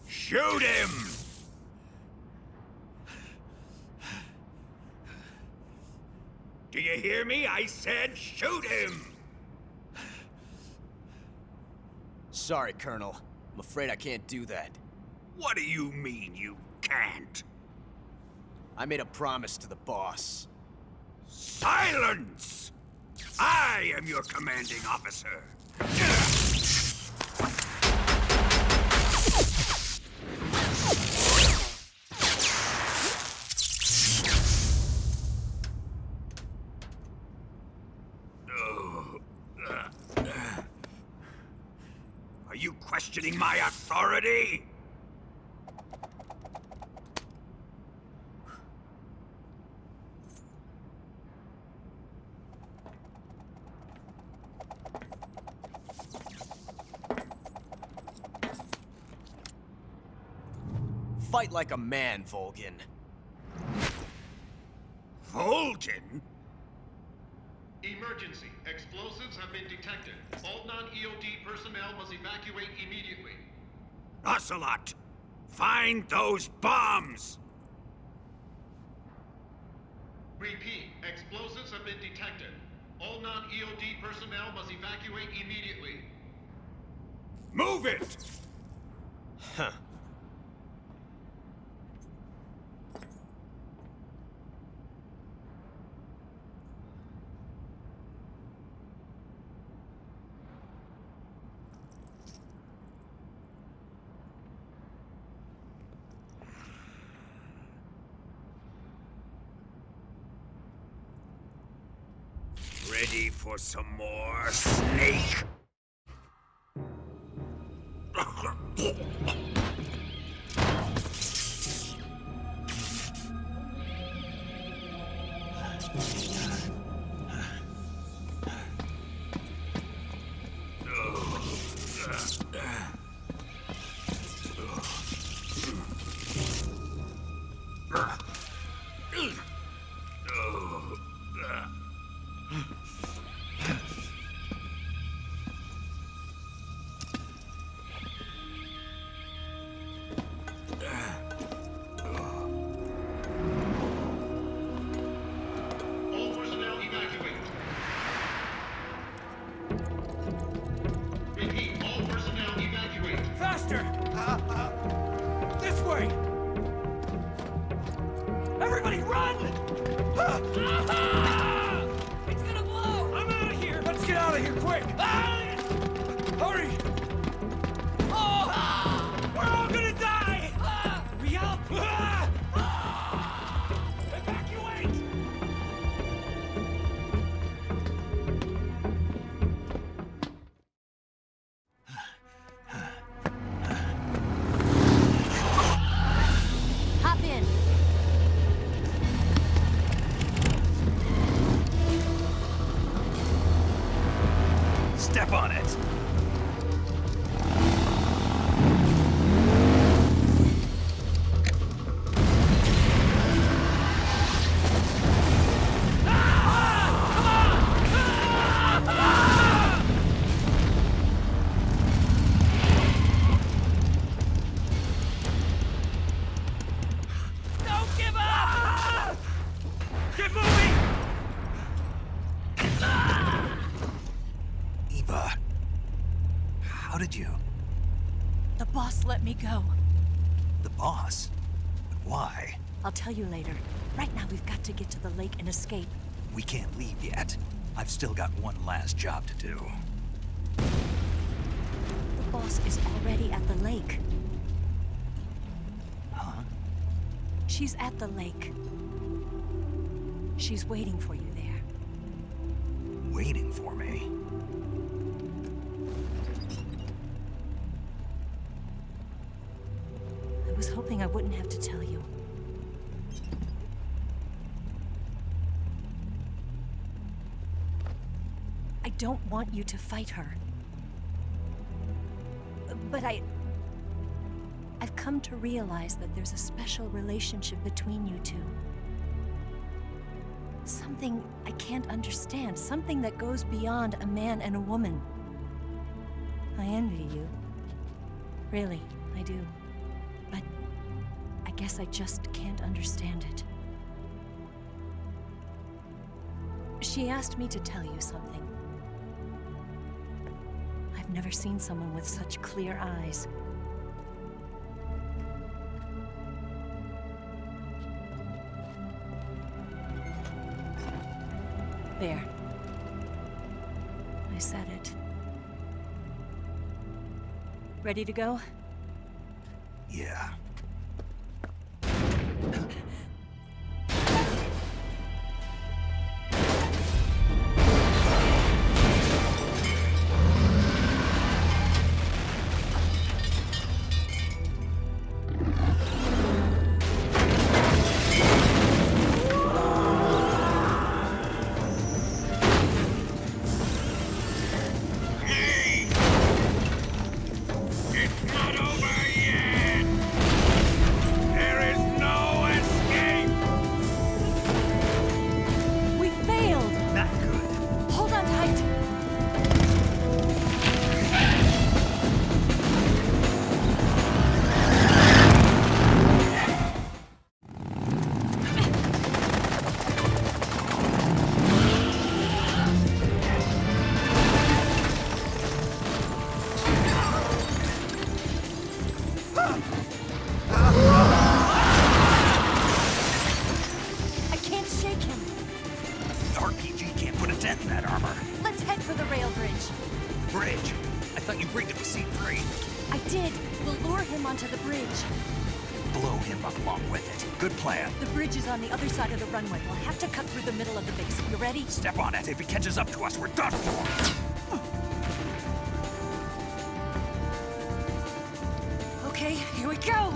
Shoot him! Do you hear me? I said shoot him! Sorry, Colonel. I'm afraid I can't do that. What do you mean you can't? I made a promise to the boss. Silence! I am your commanding officer. Are you questioning my authority? Fight like a man, Volgin. Volgin? Emergency. Explosives have been detected. All non-EOD personnel must evacuate immediately. Ocelot! Find those bombs! Repeat. Explosives have been detected. All non-EOD personnel must evacuate immediately. Move it! Huh. Ready for some more, Snake? All personnel evacuate. Repeat. All personnel evacuate. Faster! This way! Everybody run! It's gonna blow! I'm out of here! Let's get out of here quick! Hurry! We're all gonna die! We help! Evacuate! Hop in. Step on it! Don't give up! Get moving! Eva, how did you? The boss let me go. The boss? But why? I'll tell you later. Right now, we've got to get to the lake and escape. We can't leave yet. I've still got one last job to do. The boss is already at the lake. Huh? She's at the lake. She's waiting for you there. Waiting for me? I was hoping I wouldn't have to tell you. I don't want you to fight her. But I've come to realize that there's a special relationship between you two. Something I can't understand, something that goes beyond a man and a woman. I envy you. Really, I do. But I guess I just can't understand it. She asked me to tell you something. I've never seen someone with such clear eyes. There. I said it. Ready to go? Yeah. On the other side of the runway. We'll have to cut through the middle of the base. You ready? Step on it. If he catches up to us, we're done for. Okay, here we go!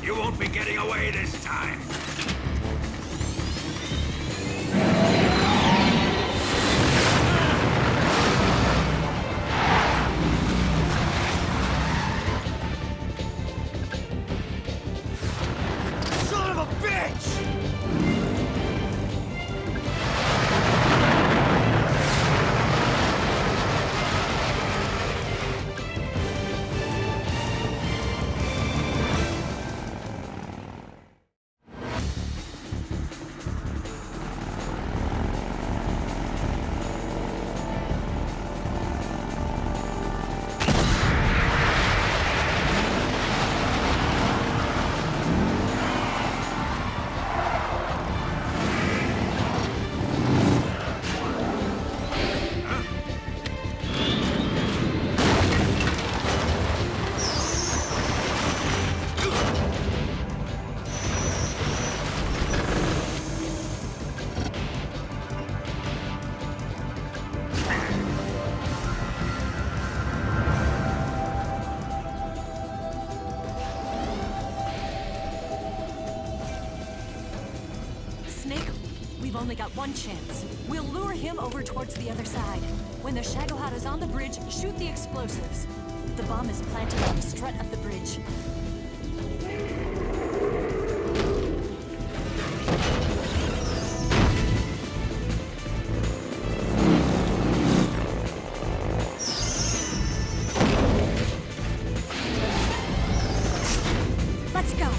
You won't be getting away this time. Son of a bitch! Snake, we've only got one chance. We'll lure him over towards the other side. When the Shagohod is on the bridge, shoot the explosives. The bomb is planted on the strut of the bridge. Let's go.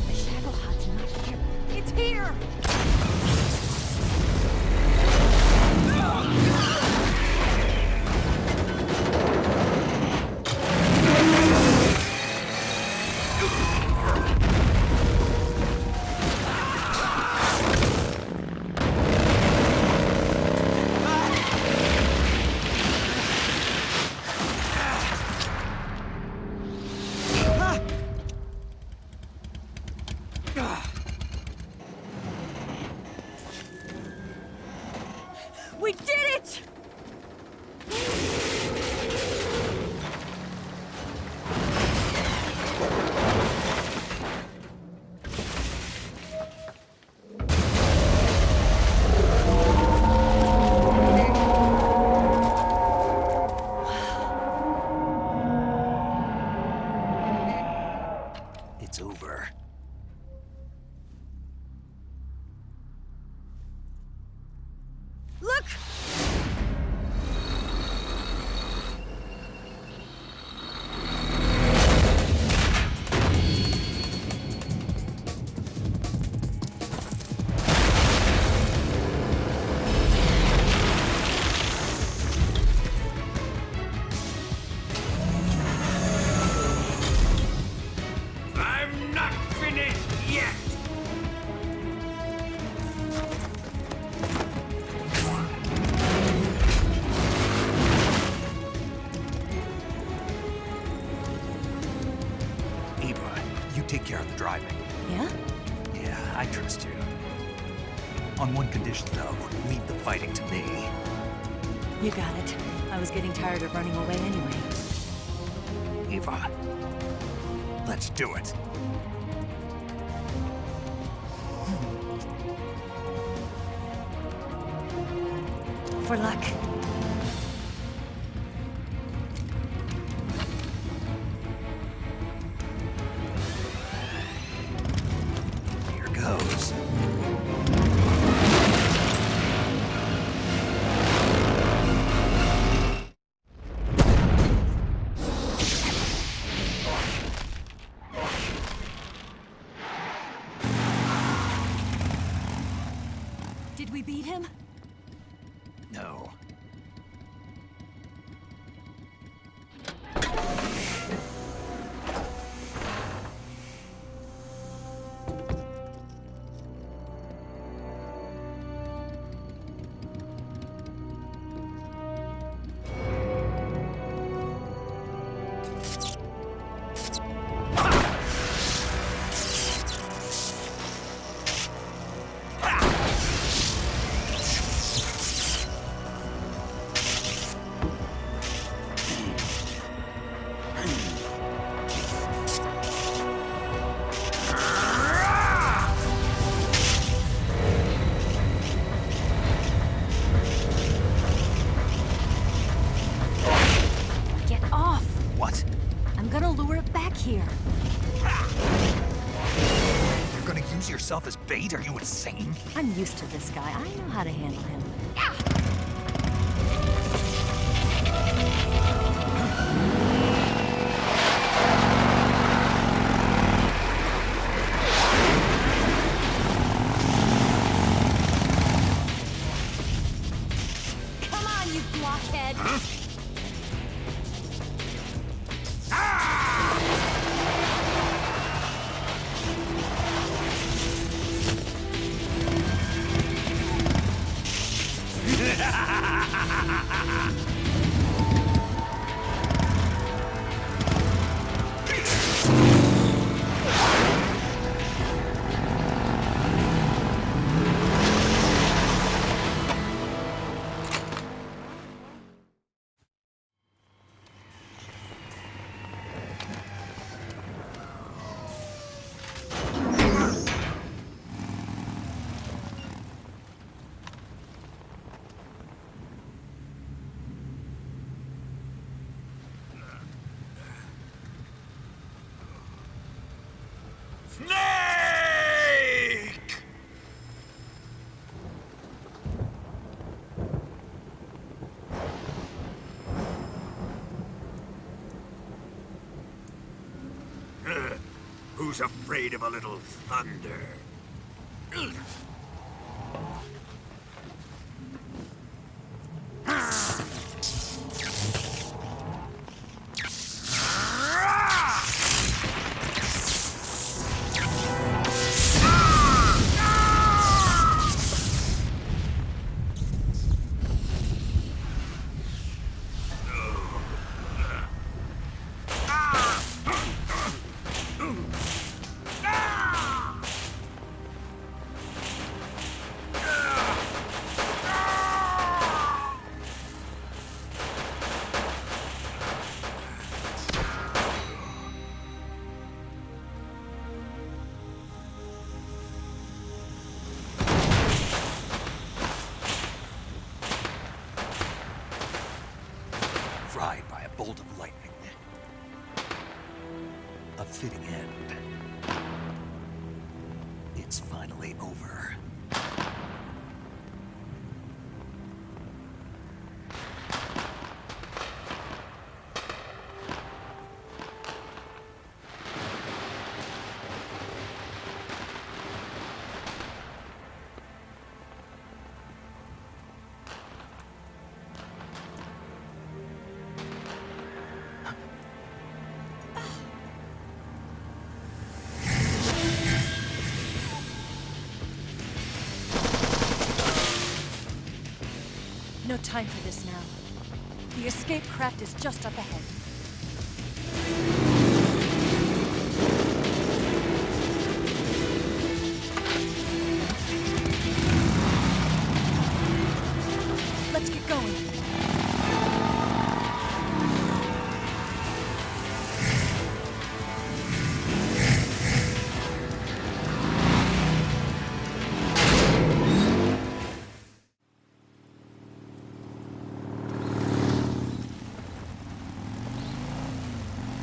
The Shagohod's not here. It's here! We did it! It's over. Look! I'm not finished yet! Eva, you take care of the driving. Yeah? Yeah, I trust you. On one condition, though, leave the fighting to me. You got it. I was getting tired of running away anyway. Eva, let's do it. For luck. Here beat him? No. Get off! What? I'm gonna lure it back here. You're gonna use yourself as bait? Are you insane? I'm used to this guy. I know how to handle him. Come on, you blockhead! Snake! Who's afraid of a little thunder? Fried by a bolt of lightning. A fitting end. It's finally over. No time for this now. The escape craft is just up ahead. Let's get going.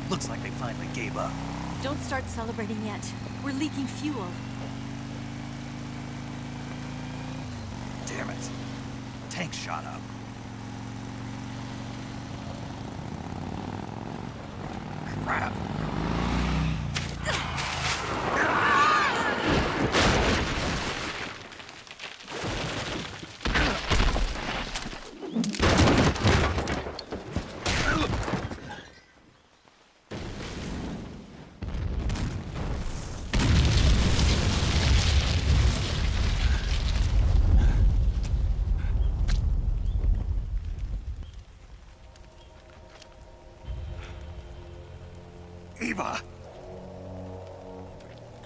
Looks like they finally gave up. Don't start celebrating yet. We're leaking fuel. Damn it. Tank shot up. Crap.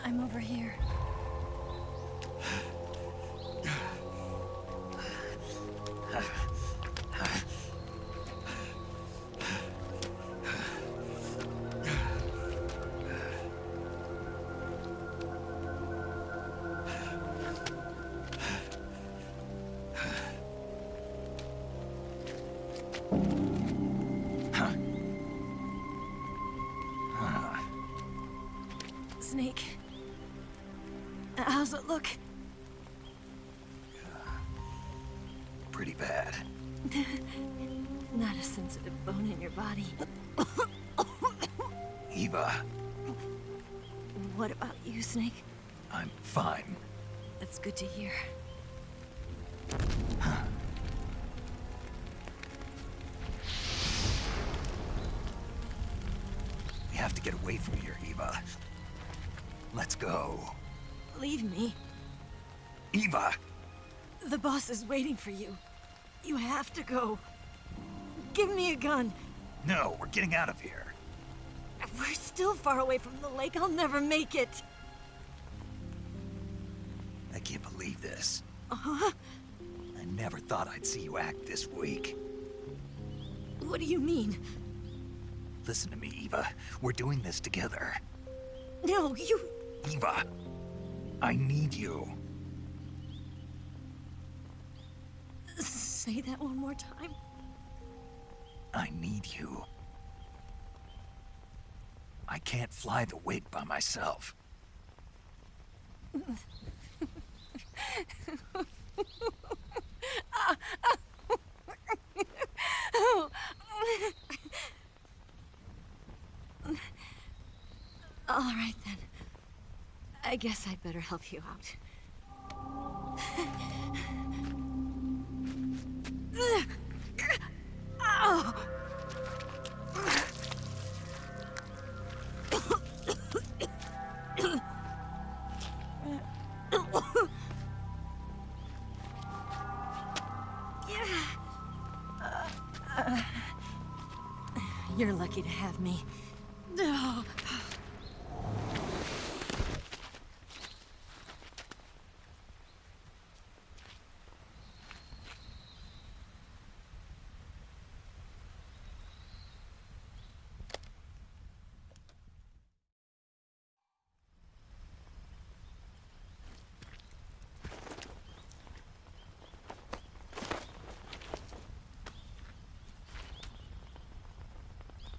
I'm over here. Snake. How's it look? Pretty bad. Not a sensitive bone in your body. Eva, What about you, Snake? I'm fine. That's good to hear. We have to get away from here, Eva. Let's go. Leave me. Eva! The boss is waiting for you. You have to go. Give me a gun. No, we're getting out of here. We're still far away from the lake. I'll never make it. I can't believe this. Uh-huh. I never thought I'd see you act this weak. What do you mean? Listen to me, Eva. We're doing this together. No, you... Eva, I need you. Say that one more time. I need you. I can't fly the wig by myself. All right, then. I guess I'd better help you out. Ow! You're lucky to have me. No.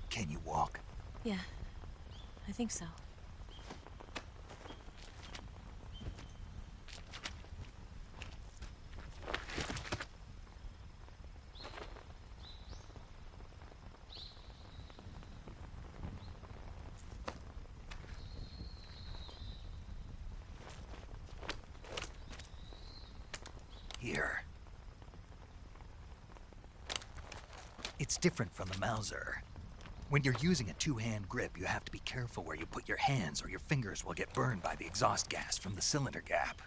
Can you walk? Yeah, I think so. Here. It's different from the Mauser. When you're using a two-hand grip, you have to be careful where you put your hands or your fingers will get burned by the exhaust gas from the cylinder gap.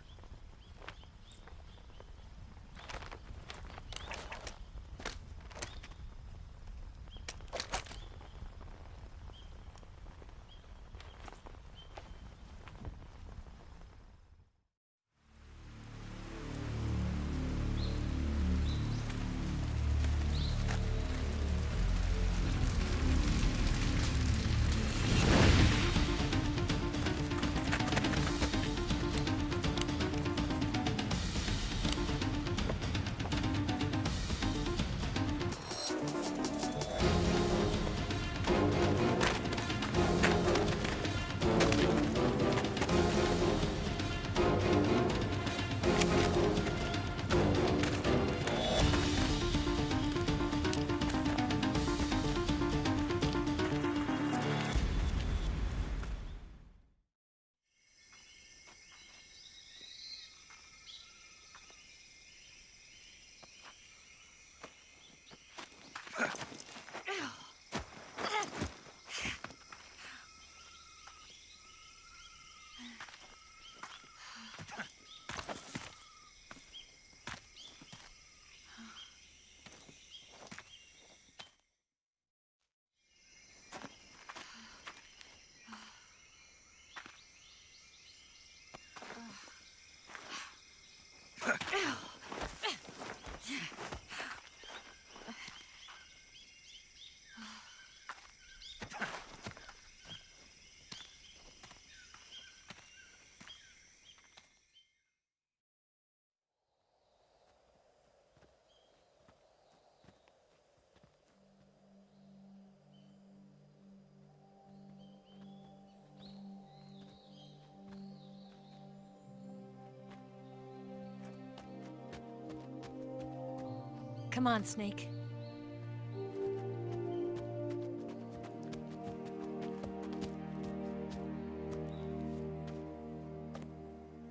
Come on, Snake.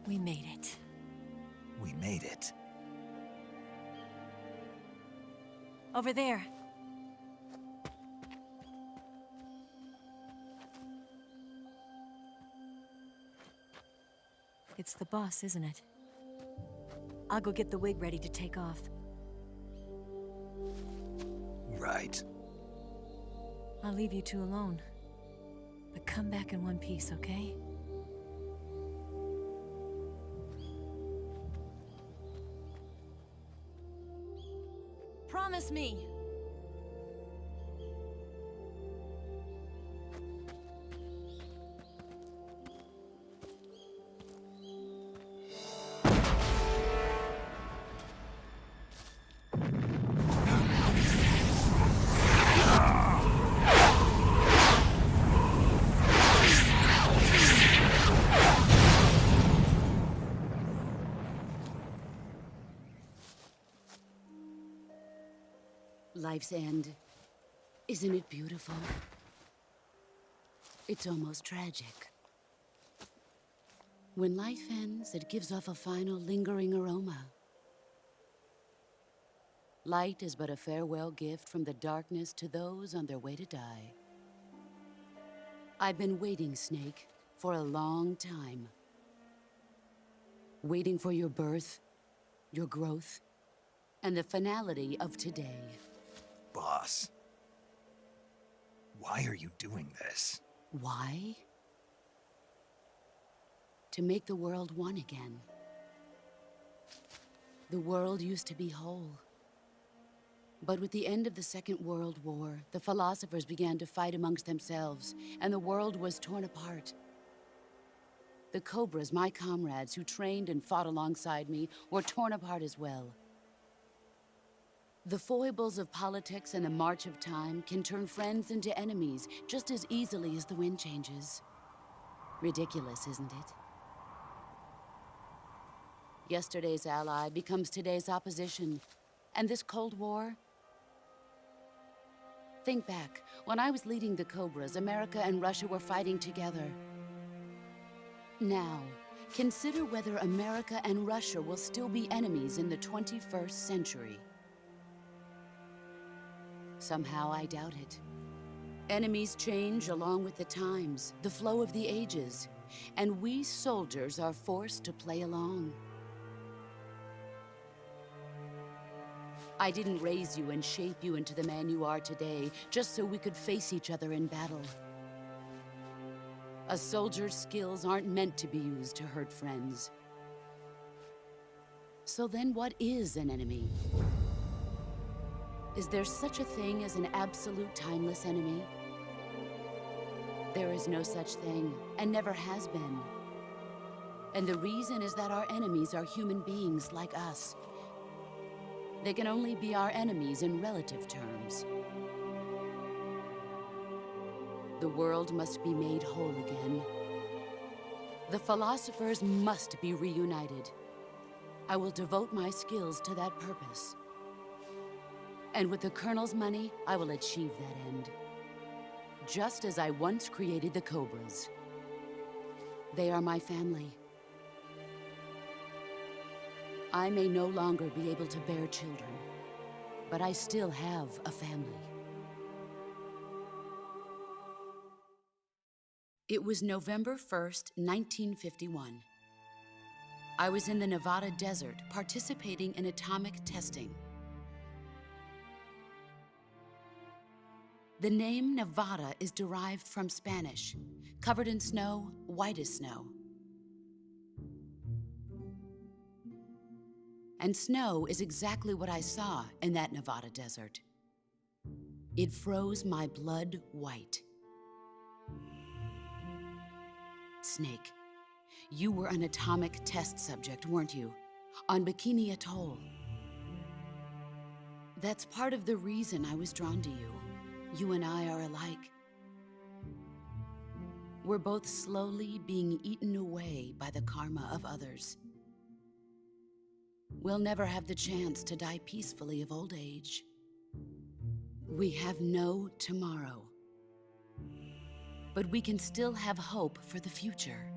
We made it. We made it. Over there. It's the boss, isn't it? I'll go get the wig ready to take off. Right. I'll leave you two alone. But come back in one piece, okay? Promise me! Life's end. Isn't it beautiful? It's almost tragic. When life ends, it gives off a final lingering aroma. Light is but a farewell gift from the darkness to those on their way to die. I've been waiting, Snake, for a long time. Waiting for your birth, your growth, and the finality of today. Boss. Why are you doing this? Why? To make the world one again. The world used to be whole. But with the end of the Second World War, the philosophers began to fight amongst themselves, and the world was torn apart. The Cobras, my comrades who trained and fought alongside me, were torn apart as well. The foibles of politics and the march of time can turn friends into enemies just as easily as the wind changes. Ridiculous, isn't it? Yesterday's ally becomes today's opposition, and this Cold War? Think back. When I was leading the Cobras, America and Russia were fighting together. Now, consider whether America and Russia will still be enemies in the 21st century. Somehow I doubt it. Enemies change along with the times, the flow of the ages, and we soldiers are forced to play along. I didn't raise you and shape you into the man you are today just so we could face each other in battle. A soldier's skills aren't meant to be used to hurt friends. So then what is an enemy? Is there such a thing as an absolute timeless enemy? There is no such thing, and never has been. And the reason is that our enemies are human beings like us. They can only be our enemies in relative terms. The world must be made whole again. The philosophers must be reunited. I will devote my skills to that purpose. And with the Colonel's money, I will achieve that end. Just as I once created the Cobras. They are my family. I may no longer be able to bear children, but I still have a family. It was November 1st, 1951. I was in the Nevada desert participating in atomic testing. The name Nevada is derived from Spanish, covered in snow, white as snow. And snow is exactly what I saw in that Nevada desert. It froze my blood white. Snake, you were an atomic test subject, weren't you? On Bikini Atoll. That's part of the reason I was drawn to you. You and I are alike. We're both slowly being eaten away by the karma of others. we'll never have the chance to die peacefully of old age. We have no tomorrow. But we can still have hope for the future.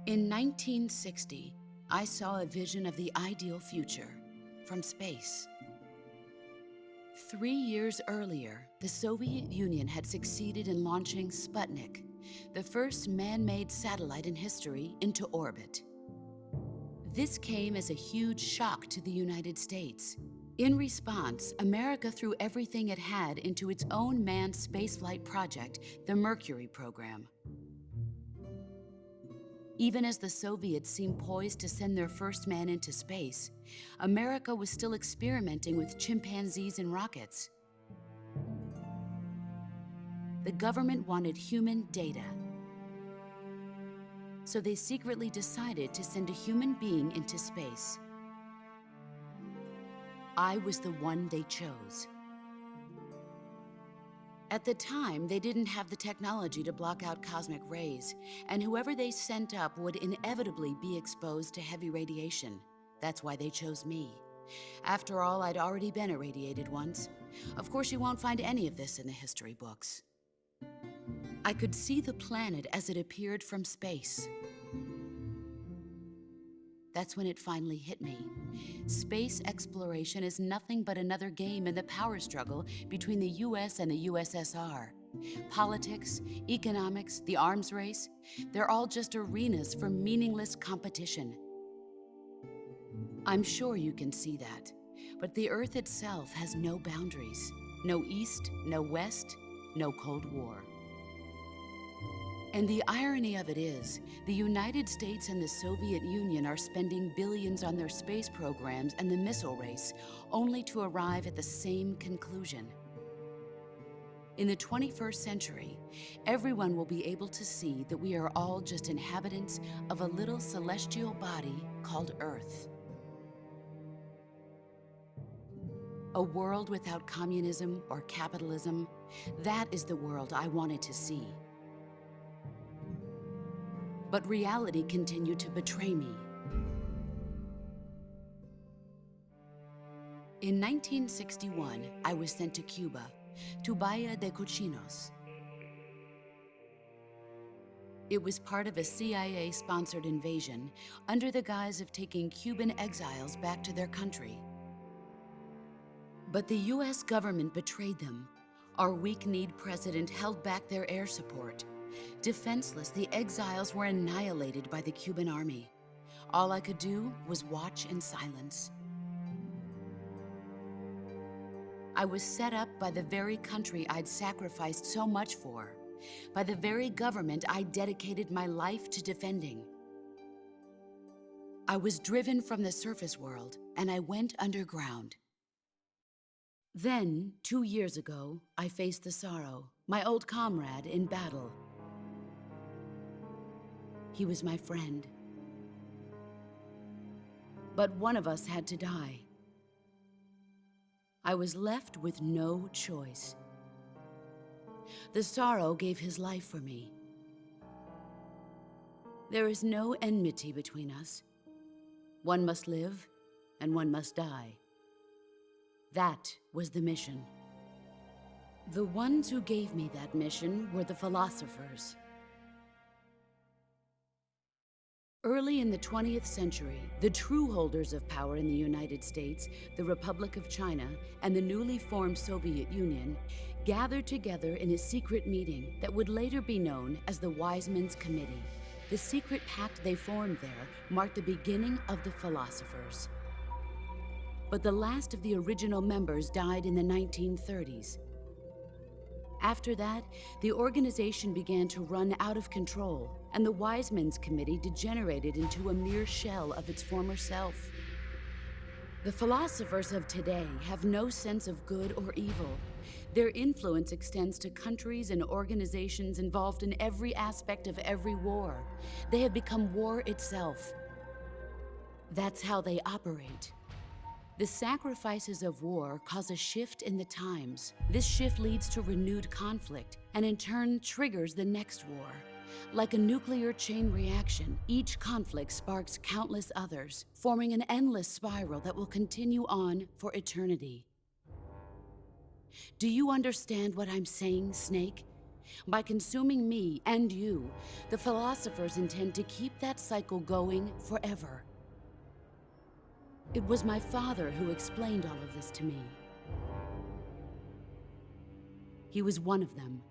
In 1960, I saw a vision of the ideal future from space. 3 years earlier, the Soviet Union had succeeded in launching Sputnik, the first man-made satellite in history, into orbit. This came as a huge shock to the United States. In response, America threw everything it had into its own manned spaceflight project, the Mercury program. Even as the Soviets seemed poised to send their first man into space, America was still experimenting with chimpanzees and rockets. The government wanted human data, so they secretly decided to send a human being into space. I was the one they chose. At the time, they didn't have the technology to block out cosmic rays, and whoever they sent up would inevitably be exposed to heavy radiation. That's why they chose me. After all, I'd already been irradiated once. Of course, you won't find any of this in the history books. I could see the planet as it appeared from space. That's when it finally hit me. Space exploration is nothing but another game in the power struggle between the US and the USSR. Politics, economics, the arms race, they're all just arenas for meaningless competition. I'm sure you can see that, but the Earth itself has no boundaries. No East, no West, no Cold War. And the irony of it is, the United States and the Soviet Union are spending billions on their space programs and the missile race, only to arrive at the same conclusion. In the 21st century, everyone will be able to see that we are all just inhabitants of a little celestial body called Earth. A world without communism or capitalism, that is the world I wanted to see. But reality continued to betray me. In 1961, I was sent to Cuba, to Bahia de Cochinos. It was part of a CIA-sponsored invasion under the guise of taking Cuban exiles back to their country. But the US government betrayed them. Our weak-kneed president held back their air support. Defenseless, the exiles were annihilated by the Cuban army. All I could do was watch in silence. I was set up by the very country I'd sacrificed so much for, by the very government I dedicated my life to defending. I was driven from the surface world, and I went underground. Then, 2 years ago, I faced the Sorrow, my old comrade in battle. He was my friend. But one of us had to die. I was left with no choice. The Sorrow gave his life for me. There is no enmity between us. One must live, and one must die. That was the mission. The ones who gave me that mission were the philosophers. Early in the 20th century, the true holders of power in the United States, the Republic of China, and the newly formed Soviet Union gathered together in a secret meeting that would later be known as the Wise Men's Committee. The secret pact they formed there marked the beginning of the philosophers. But the last of the original members died in the 1930s. After that, the organization began to run out of control, and the Wise Men's Committee degenerated into a mere shell of its former self. The philosophers of today have no sense of good or evil. Their influence extends to countries and organizations involved in every aspect of every war. They have become war itself. That's how they operate. The sacrifices of war cause a shift in the times. This shift leads to renewed conflict, and in turn triggers the next war. Like a nuclear chain reaction, each conflict sparks countless others, forming an endless spiral that will continue on for eternity. Do you understand what I'm saying, Snake? By consuming me and you, the philosophers intend to keep that cycle going forever. It was my father who explained all of this to me. He was one of them.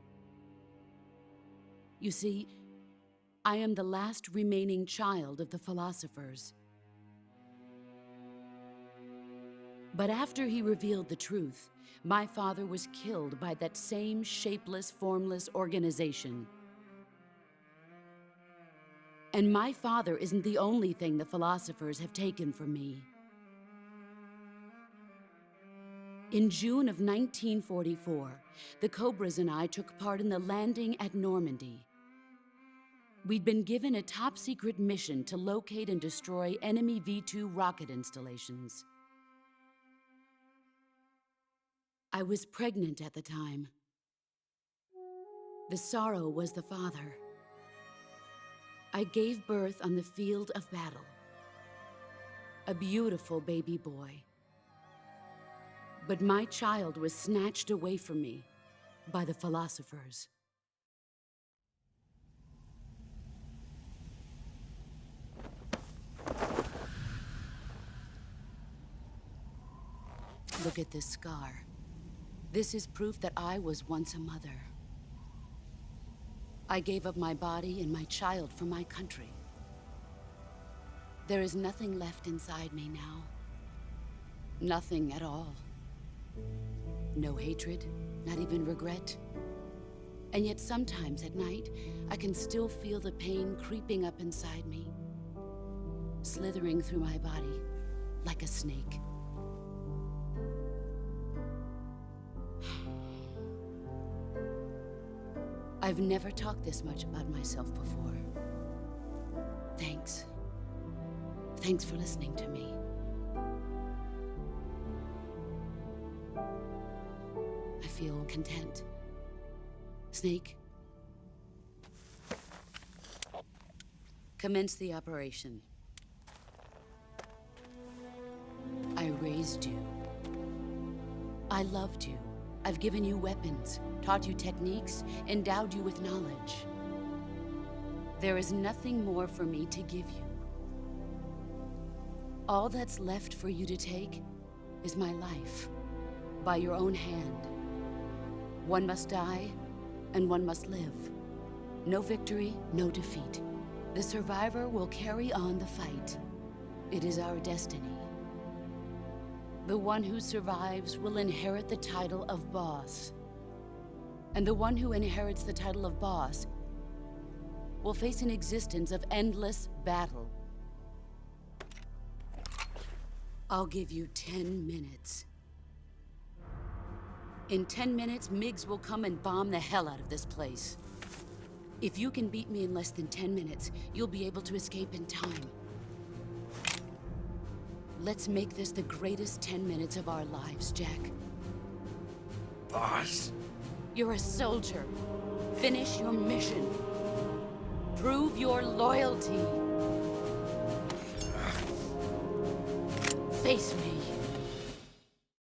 You see, I am the last remaining child of the philosophers. But after he revealed the truth, my father was killed by that same shapeless, formless organization. And my father isn't the only thing the philosophers have taken from me. In June of 1944, the Cobras and I took part in the landing at Normandy. We'd been given a top-secret mission to locate and destroy enemy V-2 rocket installations. I was pregnant at the time. The sorrow was the father. I gave birth on the field of battle. A beautiful baby boy. But my child was snatched away from me by the philosophers. Look at this scar. This is proof that I was once a mother. I gave up my body and my child for my country. There is nothing left inside me now. Nothing at all. No hatred, not even regret. And yet sometimes at night, I can still feel the pain creeping up inside me, slithering through my body like a snake. I've never talked this much about myself before. Thanks. Thanks for listening to me. I feel content. Snake, commence the operation. I raised you. I loved you. I've given you weapons, taught you techniques, endowed you with knowledge. There is nothing more for me to give you. All that's left for you to take is my life, by your own hand. One must die, and one must live. No victory, no defeat. The survivor will carry on the fight. It is our destiny. The one who survives will inherit the title of boss. And the one who inherits the title of boss will face an existence of endless battle. I'll give you 10 minutes. In 10 minutes, MIGs will come and bomb the hell out of this place. If you can beat me in less than 10 minutes, you'll be able to escape in time. Let's make this the greatest 10 minutes of our lives, Jack. Boss? You're a soldier. Finish your mission. Prove your loyalty. Face me.